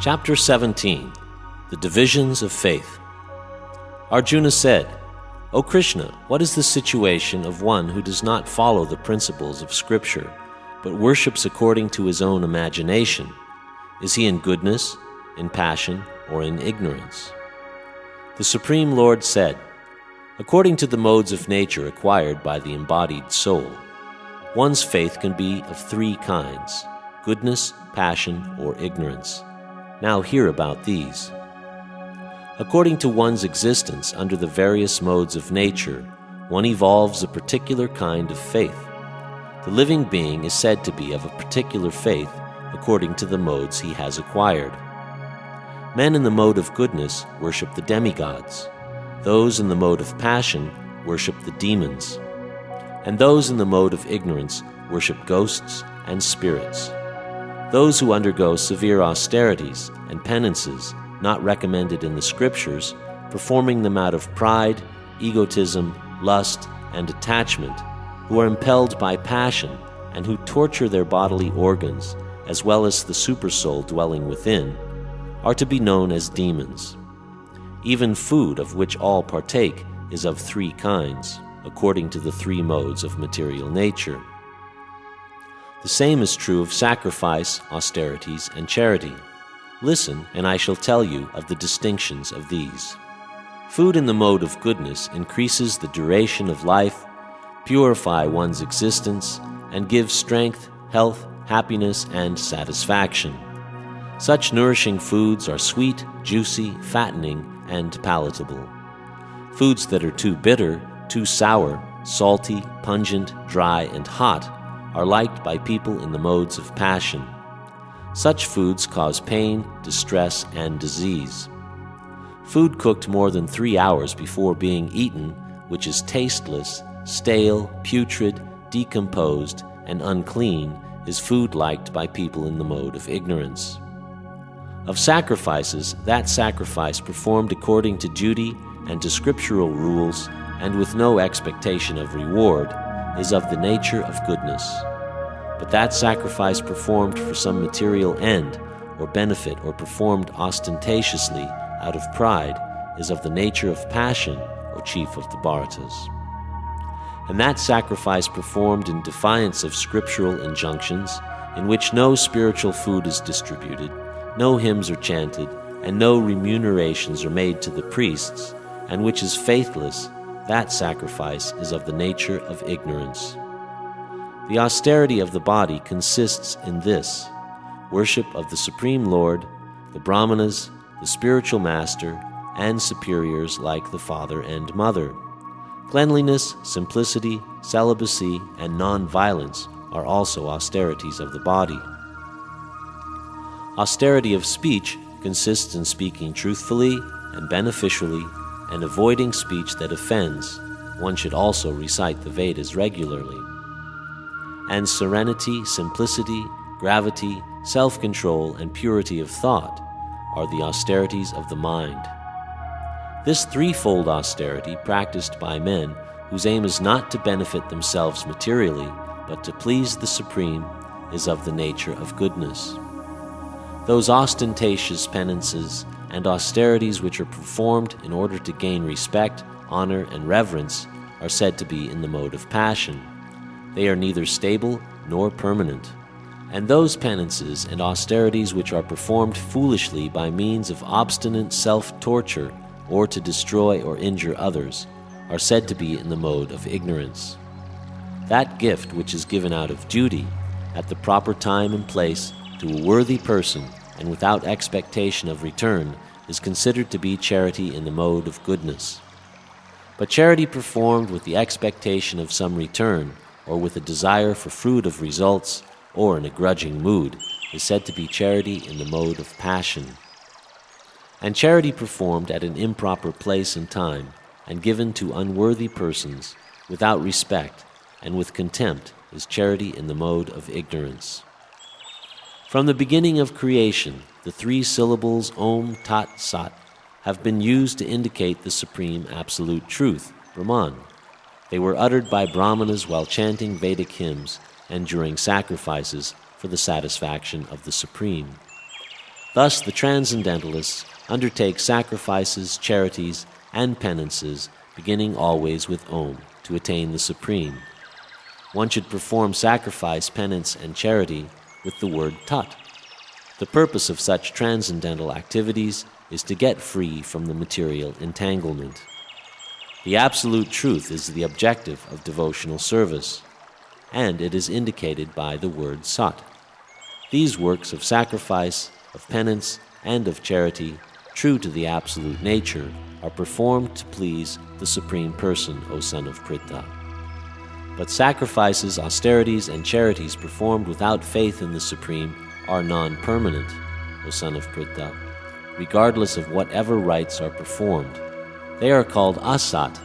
Chapter 17. The Divisions of Faith. Arjuna said, "O Krishna, what is the situation of one who does not follow the principles of Scripture, but worships according to his own imagination? Is he in goodness, in passion, or in ignorance?" The Supreme Lord said, "According to the modes of nature acquired by the embodied soul, one's faith can be of three kinds: goodness, passion, or ignorance. Now hear about these. According to one's existence under the various modes of nature, one evolves a particular kind of faith. The living being is said to be of a particular faith according to the modes he has acquired. Men in the mode of goodness worship the demigods. Those in the mode of passion worship the demons. And those in the mode of ignorance worship ghosts and spirits. Those who undergo severe austerities and penances not recommended in the Scriptures, performing them out of pride, egotism, lust, and attachment, who are impelled by passion and who torture their bodily organs, as well as the supersoul dwelling within, are to be known as demons. Even food, of which all partake, is of three kinds, according to the three modes of material nature. The same is true of sacrifice, austerities, and charity. Listen, and I shall tell you of the distinctions of these. Food in the mode of goodness increases the duration of life, purify one's existence, and gives strength, health, happiness, and satisfaction. Such nourishing foods are sweet, juicy, fattening, and palatable. Foods that are too bitter, too sour, salty, pungent, dry, and hot are liked by people in the modes of passion. Such foods cause pain, distress, and disease. Food cooked more than 3 hours before being eaten, which is tasteless, stale, putrid, decomposed, and unclean, is food liked by people in the mode of ignorance. Of sacrifices, that sacrifice performed according to duty and to scriptural rules, and with no expectation of reward, is of the nature of goodness. But that sacrifice performed for some material end or benefit or performed ostentatiously out of pride is of the nature of passion, O chief of the Bharatas. And that sacrifice performed in defiance of scriptural injunctions, in which no spiritual food is distributed, no hymns are chanted, and no remunerations are made to the priests, and which is faithless, that sacrifice is of the nature of ignorance. The austerity of the body consists in this: worship of the Supreme Lord, the Brahmanas, the spiritual master, and superiors like the father and mother. Cleanliness, simplicity, celibacy, and non-violence are also austerities of the body. Austerity of speech consists in speaking truthfully and beneficially and avoiding speech that offends. One should also recite the Vedas regularly. And serenity, simplicity, gravity, self-control, and purity of thought are the austerities of the mind. This threefold austerity, practiced by men whose aim is not to benefit themselves materially, but to please the Supreme, is of the nature of goodness. Those ostentatious penances and austerities which are performed in order to gain respect, honor, and reverence are said to be in the mode of passion. They are neither stable nor permanent. And those penances and austerities which are performed foolishly by means of obstinate self-torture or to destroy or injure others are said to be in the mode of ignorance. That gift which is given out of duty, at the proper time and place, to a worthy person and without expectation of return, is considered to be charity in the mode of goodness. But charity performed with the expectation of some return, or with a desire for fruit of results, or in a grudging mood, is said to be charity in the mode of passion. And charity performed at an improper place and time, and given to unworthy persons, without respect, and with contempt, is charity in the mode of ignorance. From the beginning of creation, the three syllables Om Tat Sat have been used to indicate the supreme absolute truth, Brahman. They were uttered by Brahmanas while chanting Vedic hymns and during sacrifices for the satisfaction of the Supreme. Thus the transcendentalists undertake sacrifices, charities, and penances, beginning always with Om, to attain the Supreme. One should perform sacrifice, penance, and charity with the word Tat. The purpose of such transcendental activities is to get free from the material entanglement. The absolute truth is the objective of devotional service, and it is indicated by the word Sat. These works of sacrifice, of penance, and of charity, true to the absolute nature, are performed to please the Supreme Person, O son of Pritha. But sacrifices, austerities, and charities performed without faith in the Supreme are non-permanent, O son of Pritha, regardless of whatever rites are performed. They are called asat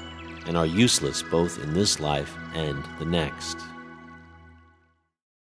and are useless both in this life and the next.